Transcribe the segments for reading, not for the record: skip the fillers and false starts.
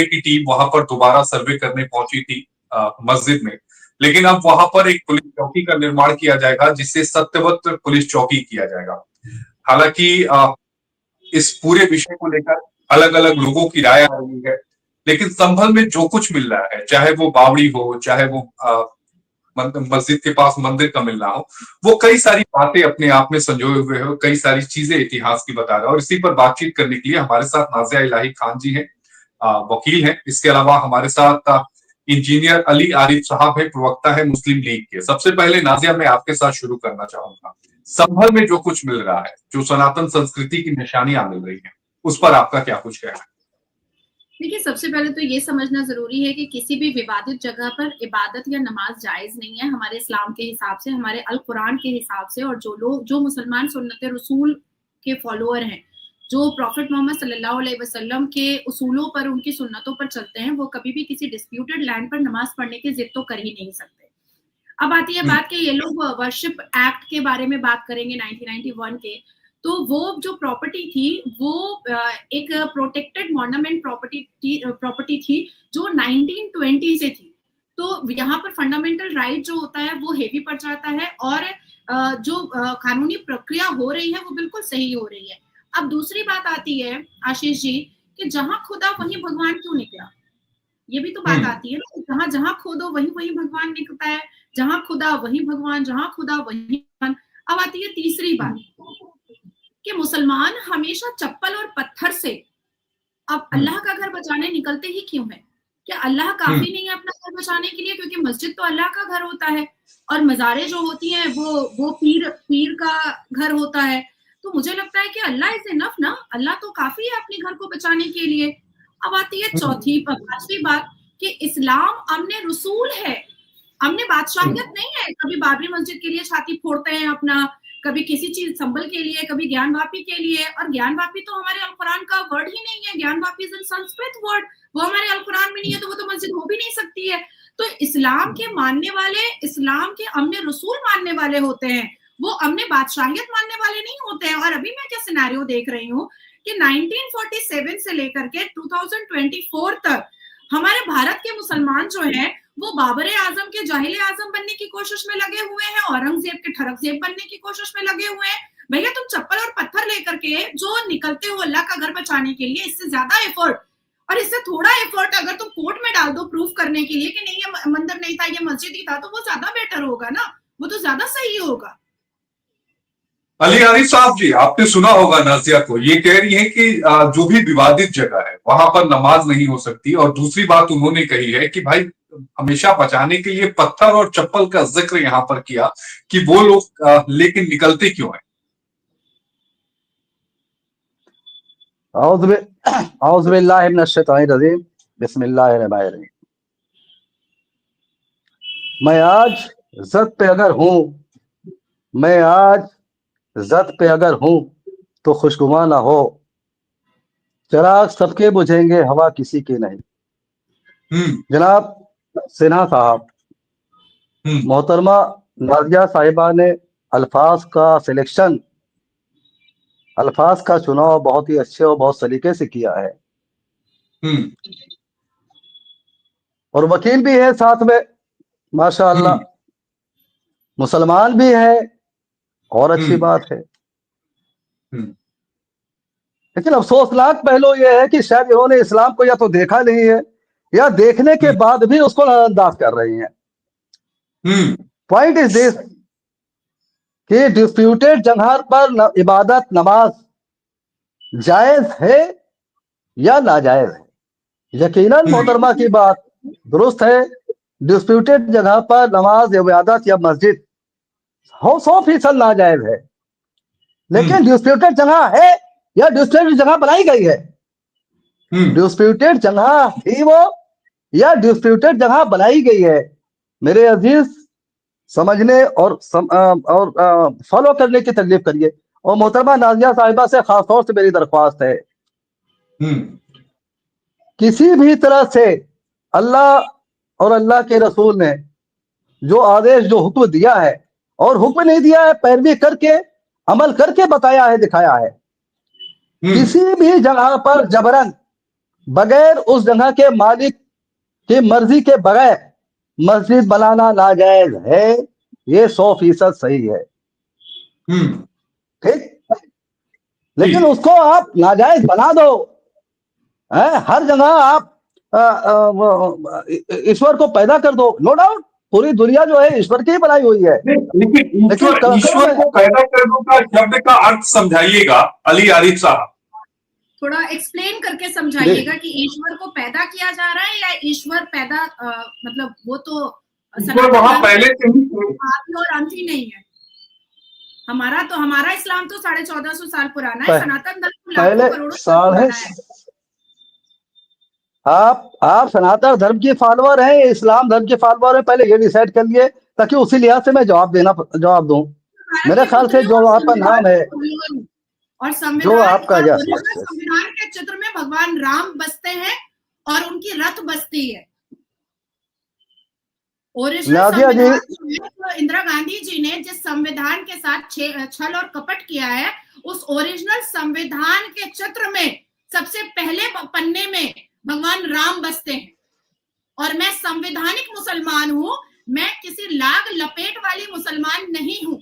की टीम वहां पर दोबारा सर्वे करने पहुंची थी मस्जिद में, लेकिन अब वहां पर एक पुलिस चौकी का निर्माण किया जाएगा जिससे सत्यवत पुलिस चौकी किया जाएगा। हालांकि इस पूरे विषय को लेकर अलग अलग लोगों की राय आ रही है, लेकिन संभल में जो कुछ मिल रहा है, चाहे वो बावड़ी हो, चाहे वो मस्जिद के पास मंदिर का मिलना हो, वो कई सारी बातें अपने आप में संजोए हुए हो, कई सारी चीजें इतिहास की बता रहा है। और इसी पर बातचीत करने के लिए हमारे साथ नाजिया इलाही खान जी हैं, वकील हैं। इसके अलावा हमारे साथ इंजीनियर अली आरिफ साहब है, प्रवक्ता है मुस्लिम लीग के। सबसे पहले नाजिया, मैं आपके साथ शुरू करना चाहूंगा। संभल में जो कुछ मिल रहा है, जो सनातन संस्कृति की निशानियां मिल रही हैं, उस पर आपका क्या कुछ कहना है? देखिए, सबसे पहले तो ये समझना जरूरी है कि किसी भी विवादित जगह पर इबादत या नमाज जायज नहीं है हमारे इस्लाम के हिसाब से, हमारे अल कुरान के हिसाब से। और जो मुसलमान सुन्नत रसूल के फॉलोअर हैं, जो प्रॉफिट मोहम्मद सल्लल्लाहु अलैहि वसल्लम के उसूलों पर, उनकी सुन्नतों पर चलते हैं, वो कभी भी किसी डिस्प्यूटेड लैंड पर नमाज पढ़ने की जिद तो कर ही नहीं सकते। अब आती है बात कि ये लोग वर्शिप एक्ट के बारे में बात करेंगे 1991 के, तो वो जो प्रॉपर्टी थी वो एक प्रोटेक्टेड मॉन्यूमेंट प्रॉपर्टी थी जो 1920 से थी। तो यहाँ पर फंडामेंटल राइट जो होता है वो हेवी पड़ जाता है, और जो कानूनी प्रक्रिया हो रही है वो बिल्कुल सही हो रही है। अब दूसरी बात आती है आशीष जी कि जहां खुदा वहीं भगवान क्यों निकला, ये भी तो बात आती है ना। जहां जहां खोदो वहीं वहीं भगवान निकलता है, जहां खुदा वहीं भगवान, जहां खुदा वहीं भगवान। अब आती है तीसरी बात कि मुसलमान हमेशा चप्पल और पत्थर से अब अल्लाह का घर बचाने निकलते ही क्यों है? क्या अल्लाह काफी नहीं है अपना घर बचाने के लिए? क्योंकि मस्जिद तो अल्लाह का घर होता है और मज़ारें जो होती हैं वो पीर का घर होता है। तो मुझे लगता है कि अल्लाह इज इनफ ना, अल्लाह तो काफी है अपने घर को बचाने के लिए। अब आती है पांचवी बात कि इस्लाम अमने रसूल है, हमने बादशाहियत नहीं है। कभी बाबरी मस्जिद के लिए छाती फोड़ते हैं अपना, कभी किसी चीज संभल के लिए, कभी ज्ञान वापी के लिए। और ज्ञान वापी तो हमारे अल कुरान का वर्ड ही नहीं है, ज्ञान Vapi is in Sanskrit word, वो हमारे अल कुरान में नहीं है, तो वो तो मस्जिद हो भी नहीं सकती है। तो इस्लाम के मानने वाले, इस्लाम के अमने रसूल मानने वाले होते हैं, वो अमने बादशाहियत मानने वाले नहीं होते हैं। और अभी मैं क्या सिनेरियो देख रही हूँ कि 1947 से लेकर के 2024 तक हमारे भारत के मुसलमान जो हैं वो बाबर आजम के जाहिल आजम बनने की कोशिश में लगे हुए हैं, औरंगजेब के ठरकजेब बनने की कोशिश में लगे हुए हैं। भैया तुम चप्पल और पत्थर लेकर के जो निकलते हो अल्लाह का घर बचाने के लिए, इससे ज्यादा एफर्ट और इससे थोड़ा एफर्ट अगर तुम कोर्ट में डाल दो प्रूफ करने के लिए कि नहीं ये मंदिर नहीं था, ये मस्जिद ही था, तो वो ज्यादा बेटर होगा ना, वो तो ज्यादा सही होगा। अली आरिफ साहब जी, आपने सुना होगा नाजिया को, ये कह रही है कि जो भी विवादित जगह है वहां पर नमाज नहीं हो सकती। और दूसरी बात उन्होंने कही है कि भाई हमेशा बचाने के लिए पत्थर और चप्पल का जिक्र यहां पर किया कि वो लोग लेकिन निकलते क्यों है? औज़ुबिल्लाहि मिनश्शैतानिर्रजीम, बिस्मिल्लाहिर्रहमानिर्रहीम। मैं आज ज़द पे अगर हूँ, मैं आज ज़द पे अगर हूँ तो खुशगुमा ना हो, चिराग सबके बुझेंगे हवा किसी की नहीं। जनाब सिन्हा साहब, मोहतरमा नाजिया साहिबा ने अल्फाज का सिलेक्शन, अल्फाज का चुनाव बहुत ही अच्छे और बहुत सलीके से किया है। और वकील भी है साथ में माशाअल्लाह, मुसलमान भी है और अच्छी बात है। लेकिन अफसोसनाक पहलू यह है कि शायद इन्होंने इस्लाम को या तो देखा नहीं है या देखने के बाद भी उसको नजरअंदाज कर रही हैं। पॉइंट इज दिस कि डिस्प्यूटेड जगह पर इबादत नमाज जायज है या नाजायज है। यकीनन मोहतरमा की बात दुरुस्त है, डिस्प्यूटेड जगह पर नमाज इबादत या मस्जिद 100% नाजायज है। लेकिन डिस्प्यूटेड जगह है या डिस्प्यूटेड जगह बनाई गई है? डिस्प्यूटेड जगह ही वो या डिस्प्यूटेड जगह बनाई गई है? मेरे अजीज, समझने और फॉलो करने की तकलीफ करिए। और मोहतरमा नाजिया साहिबा से खासतौर से मेरी दरख्वास्त है, किसी भी तरह से अल्लाह और अल्लाह के रसूल ने जो आदेश, जो हुक्म दिया है, और हुक्म नहीं दिया है, पैरवी करके अमल करके बताया है, दिखाया है। किसी भी जगह पर जबरन बगैर उस जगह के मालिक की मर्जी के बगैर मस्जिद बनाना नाजायज है, ये 100% सही है। ठीक, लेकिन उसको आप नाजायज बना दो, हर जगह आप ईश्वर को पैदा कर दो। नो डाउट पूरी दुनिया जो है ईश्वर की ही बनाई हुई है, लेकिन ईश्वर को पैदा करने का शब्द का अर्थ समझाइएगा अली आरिफ साहब, थोड़ा एक्सप्लेन करके समझाइएगा कि ईश्वर को पैदा किया जा रहा है या ईश्वर पैदा मतलब वो तो वहां पहले से ही और अंत ही नहीं है। हमारा इस्लाम तो 1450 साल पुराना है, सनातन धर्म लाखों करोड़ों साल पुराना है। आप सनातन धर्म के फॉलोअर हैं, इस्लाम धर्म के फॉलोअर हैं, पहले ये डिसाइड कर लिए ताकि उसी लिहाज से मैं जवाब दूं। मेरे ख्याल से जो आपका नाम है और जो आपका संविधान के चित्र में भगवान राम बसते हैं और उनकी रथ बसती है। नादिया जी, इंदिरा गांधी जी ने जिस संविधान के साथ छल और कपट किया है, उस ओरिजिनल संविधान के चित्र में सबसे पहले पन्ने में भगवान राम बसते हैं। और मैं संवैधानिक मुसलमान हूं, मैं किसी लाग लपेट वाली मुसलमान नहीं हूं।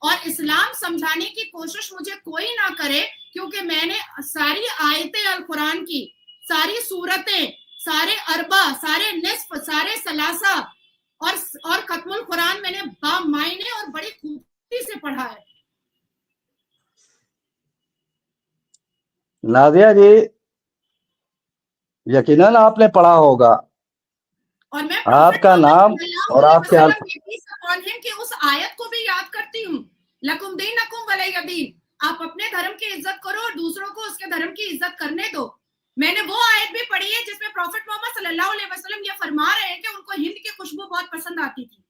और इस्लाम समझाने की कोशिश मुझे कोई ना करे, क्योंकि मैंने सारी आयतें अल कुरान की, सारी सूरतें, सारे अरबा, सारे निस्फ, सारे सलासा और खत्मुल कुरान मैंने बामायने और बड़ी खूबी से पढ़ा है। नादिया जी, यकीनन आपने पढ़ा होगा, और मैं आपका नाम और आपके कि उस आयत को भी याद करती हूँ, लकुम दीनकुम वलिय दीन। आप अपने धर्म की इज्जत करो और दूसरों को उसके धर्म की इज्जत करने दो। मैंने वो आयत भी पढ़ी है जिसमें प्रॉफेट मोहम्मद सल्लल्लाहु अलैहि वसल्लम ये फरमा रहे हैं कि उनको हिंद की खुशबू बहुत पसंद आती थी।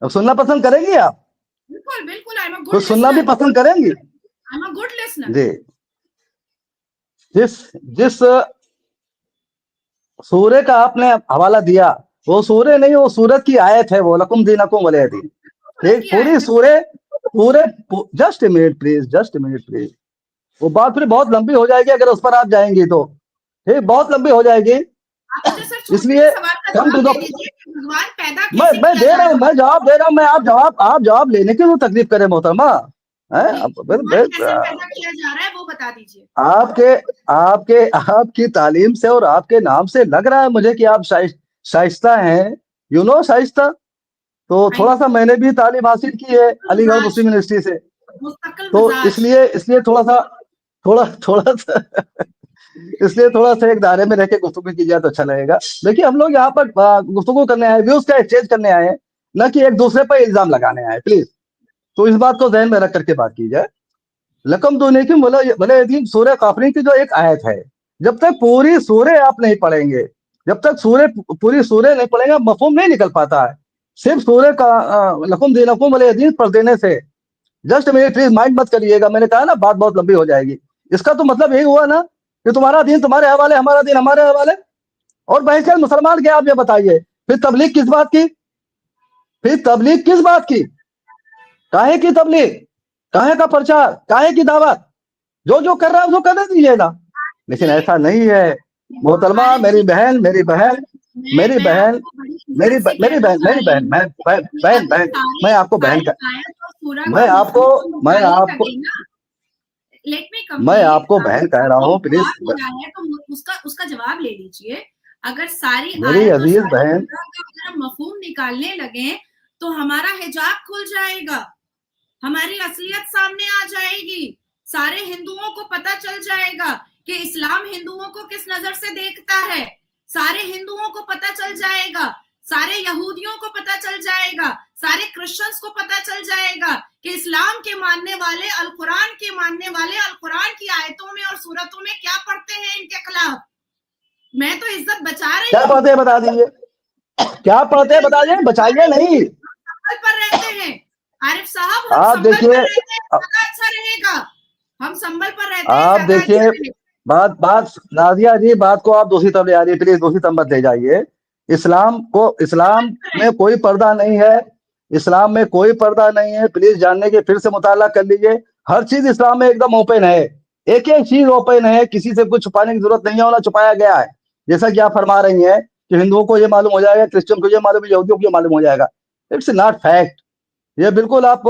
अब सुनना पसंद करेंगी आप? बिल्कुल बिल्कुल, आई एम अ गुड कुछ सुनना भी पसंद करेंगी? I am a good listener जी। जिस सूर्य का आपने हवाला दिया, वो सूर्य नहीं, वो सूरत की आयत है, वो लकुम दीनकुम वलिय दीन। ठीक, पूरी सूर्य पूरे जस्ट मिनट प्लीज, वो बात फिर बहुत लंबी हो जाएगी अगर उस पर आप जाएंगी तो। ठीक, बहुत लंबी हो जाएगी, इसलिए कम टू द मैं दे रहा हूँ, मैं जवाब दे रहा हूँ, मैं आप जवाब लेने की तो तकलीफ करें मोहतरमा। आपकी तालीम से और आपके नाम से लग रहा है मुझे कि आप शाइस्ता हैं, यू नो शाइस्ता। तो थोड़ा सा मैंने भी तालीम हासिल की है अलीगढ़ मुस्लिम यूनिवर्सिटी से, तो इसलिए थोड़ा सा एक दायरे में रह के गुफ्तगू की जाए तो अच्छा लगेगा। देखिए, हम लोग यहाँ पर गुफ्तगू करने आए, व्यूज का एक्सचेंज करने आए, न कि एक दूसरे पर इल्जाम लगाने आए, प्लीज। तो इस बात को ज़हन में रख करके बात की जाए। लकम दुनीकुम वलिय दीन सूरह काफिरीन की जो एक आयत है, जब तक पूरी सूरह आप नहीं पढ़ेंगे, जब तक पूरी सूरह नहीं पढ़ेंगे, मफहूम नहीं निकल पाता है। सिर्फ सूरह का लकुम दीनकुम वलिय दीन पढ़ देने से, जस्ट मेरे प्लीज माइंड मत करिएगा, मैंने कहा ना बात बहुत लंबी हो जाएगी। इसका तो मतलब यही हुआ ना कि तुम्हारा दीन तुम्हारे हवाले, हमारा दीन हमारे हवाले। और बहस मुसलमान क्या, आप ये बताइए, फिर तबलीग किस बात की? काहे की तबलीग, काहे का प्रचार, काहे की दावत? जो कर रहा है उसको करने दीजिए ना। लेकिन ऐसा नहीं है मोहतरमा, मेरी बहन, मैं आपको बहन कह रहा हूँ, प्लीज। तो उसका जवाब ले लीजिए। अगर सारी मेरी अजीज बहन मफहूम निकालने लगे तो हमारा हिजाब खुल जाएगा, हमारी असलियत सामने आ जाएगी, सारे हिंदुओं को पता चल जाएगा कि इस्लाम हिंदुओं को किस नजर से देखता है, सारे हिंदुओं को पता चल जाएगा, सारे यहूदियों को पता चल जाएगा, सारे क्रिश्चियंस को पता चल जाएगा कि इस्लाम के मानने वाले, अल कुरान के मानने वाले, अल कुरान की आयतों में और सूरतों में क्या पढ़ते हैं इनके खिलाफ। मैं तो इज्जत बचा रही हूँ। क्या पढ़ते हैं बता दीजिए, क्या पढ़ते हैं बता दीजिए, बचाइए नहीं। पर रहते हैं आरिफ साहब, आप देखिए, अच्छा रहेगा, हम संभल पर रहते हैं। आप देखिए, बात नादिया जी, बात को आप दूसरी तरफ ले आ रही है, प्लीज दूसरी तरफ मत ले जाइए। इस्लाम में कोई पर्दा नहीं है, इस्लाम में कोई पर्दा नहीं है, प्लीज जानने के फिर से मुताला कर लीजिए। हर चीज इस्लाम में एकदम ओपन है, एक एक चीज ओपन है, किसी से कुछ छुपाने की जरूरत नहीं है, ना छुपाया गया है। जैसा कि आप फरमा रही हैं कि हिंदुओं को ये मालूम हो जाएगा, क्रिश्चियन को ये मालूम है, यहूदियों को ये मालूम हो जाएगा। It's not fact. ये बिल्कुल आप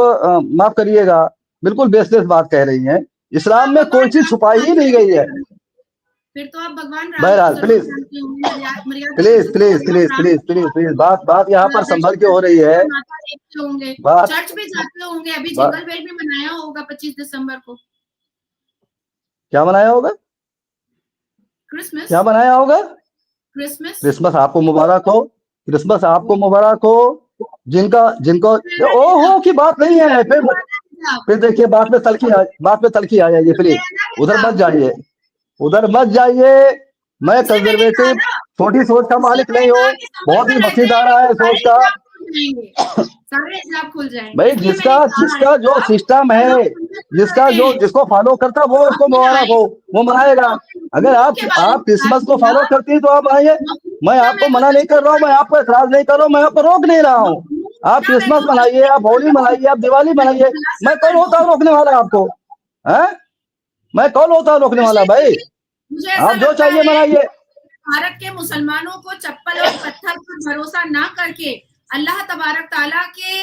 माफ करिएगा, बिल्कुल बेसलेस बात कह रही हैं। इस्लाम में कोई चीज छुपाई ही नहीं गई है। फिर तो आप भगवान राम बहरहाल please please please please please please please बात यहाँ पर संभल के हो रही है। होंगे, चर्च भी जाते होंगे, अभी जिंगल बेल भी मनाया होगा 25 दिसंबर को। क्या मनाया होगा? क्रिसमस। क्या मनाया होगा? क्रिसमस आपको मुबारक हो, क्रिसमस आपको मुबारक हो। जिनको ओहो की बात नहीं है। फिर देखिए बात में तलखी आ जाएगी। प्लीज उधर मत जाइए, उधर मत जाइए। मैं कंजर्वेटिव छोटी सोच का मालिक नहीं हूँ, बहुत ही मसीदारा है सोच का। सारे हिसाब खुल जाएंगे भाई जिसका जो सिस्टम है, जिसको फॉलो करता वो उसको मुबारक हो, वो मनाएगा। अगर आप क्रिसमस को फॉलो करती है तो आप आइए, मैं आपको मना नहीं कर रहा हूँ, मैं आपको एतराज नहीं कर रहा हूँ, मैं आपको रोक नहीं रहा हूँ। आप क्रिसमस मनाइए, आप होली मनाइए, आप दिवाली मनाइए। मैं कौन होता हूँ रोकने वाला आपको? है मैं कौन होता हूँ रोकने वाला? भाई आप जो चाहिए मनाइए। भारत के मुसलमानों को चप्पल और पत्थर पर भरोसा ना करके अल्लाह तबारक ताला के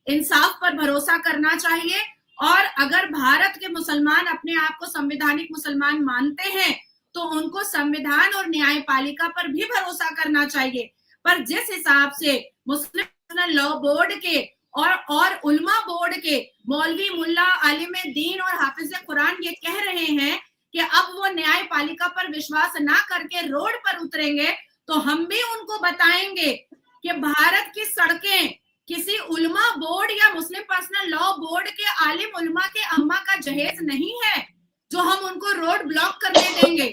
इंसाफ पर भरोसा करना चाहिए। और अगर भारत के मुसलमान अपने आप को संवैधानिक मुसलमान मानते हैं तो उनको संविधान और न्यायपालिका पर भी भरोसा करना चाहिए। पर जिस हिसाब से मुस्लिम लॉ बोर्ड के और उलमा बोर्ड के मौलवी, मुल्ला, आलिम दीन और हाफिज कुरान ये कह रहे हैं कि अब वो न्यायपालिका पर विश्वास ना करके रोड पर उतरेंगे, तो हम भी उनको बताएंगे कि भारत की सड़कें किसी उलमा बोर्ड या मुस्लिम पर्सनल लॉ बोर्ड के आलिम उलमा के अम्मा का जहेज नहीं है जो हम उनको रोड ब्लॉक करने देंगे।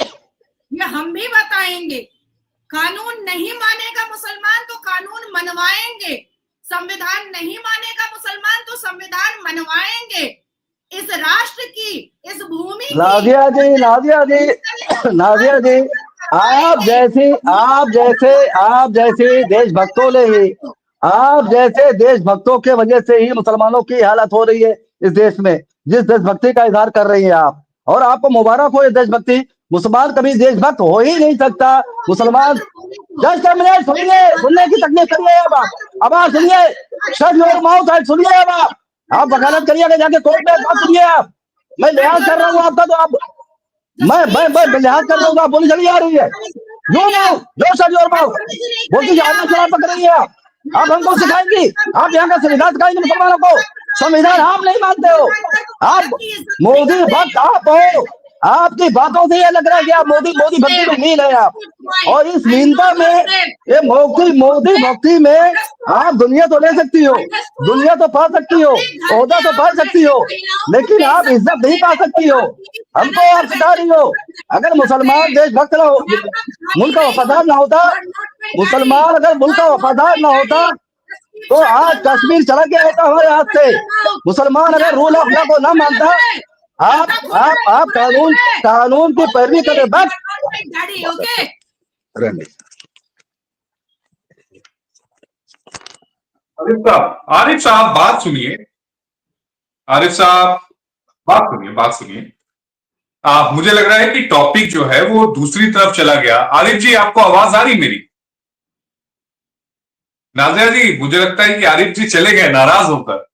ये हम भी बताएंगे। कानून नहीं मानेगा मुसलमान तो कानून मनवाएंगे, संविधान नहीं मानेगा मुसलमान तो संविधान मनवाएंगे। इस राष्ट्र की, इस भूमि की नादिया जी आप जैसे देशभक्तों ने ही, आप जैसे देशभक्तों के वजह से ही मुसलमानों की हालत हो रही है इस देश में, जिस देशभक्ति का इजहार कर रही हैं आप। और आपको मुबारक हो ये देशभक्ति। मुसलमान कभी देशभक्त हो ही नहीं सकता। मुसलमान जस्ट सुनने की तकलीफ करिए। अब आप सुनिए, शट योर माउथ एंड सुनिए। अब आप वकालत करिए, जाके कोर्ट में बात सुनिए। आप मैं लिहाज कर रहा हूँ आपका, तो आप मैं लिहाज कर रहा हूँ, आप बोली चली आ रही है। जो शट योर माउथ बोलती पकड़ रही है। आप हमको सिखाएंगी? आप यहाँ का संविधान सिखाएंगे मुसलमानों को? संविधान आप नहीं मानते हो, आप मोदी भक्त आप हो। आपकी बातों से ये लग रहा है कि आप मोदी भक्ति में लीन है आप। और इस लीनता में, ये मोदी भक्ति में आप दुनिया तो ले सकती हो, दुनिया तो पा सकती हो, ओहदा तो पा सकती हो, लेकिन आप इज्जत नहीं पा सकती हो। हमको आप सिखा रही हो। अगर मुसलमान देशभक्त ना हो, मुल्क का वफादार ना होता, मुसलमान अगर मुल्क का वफादार ना होता तो आज कश्मीर चला गया होता हमारे हाथ से। मुसलमान अगर रूल ऑफ लॉ को ना मानता, आप कानून की पैरवी करे। बस आरिफ साहब बात सुनिए। आरिफ साहब बात सुनिए। मुझे लग रहा है कि टॉपिक जो है वो दूसरी तरफ चला गया। आरिफ जी, आपको आवाज आ रही मेरी? नाज़िया जी, मुझे लगता है कि आरिफ जी चले गए नाराज होकर।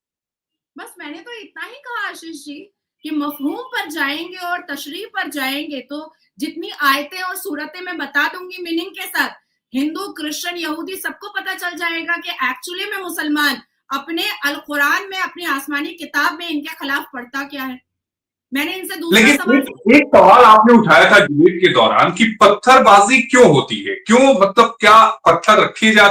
बस मैंने तो इतना ही कहा आशीष जी कि मफहूम पर जाएंगे और तशरीह पर जाएंगे तो जितनी आयतें और सूरतें मैं बता दूंगी मीनिंग के साथ, हिंदू, क्रिश्चियन, यहूदी सबको पता चल जाएगा कि एक्चुअली में मुसलमान अपने अल कुरान में, अपनी आसमानी किताब में इनके खिलाफ पढ़ता क्या है। मैंने इनसे दूसरा सवाल एक सवाल आपने उठाया था डिबेट के दौरान कि पत्थरबाजी क्यों होती है, क्यों, मतलब क्या पत्थर रखे जाते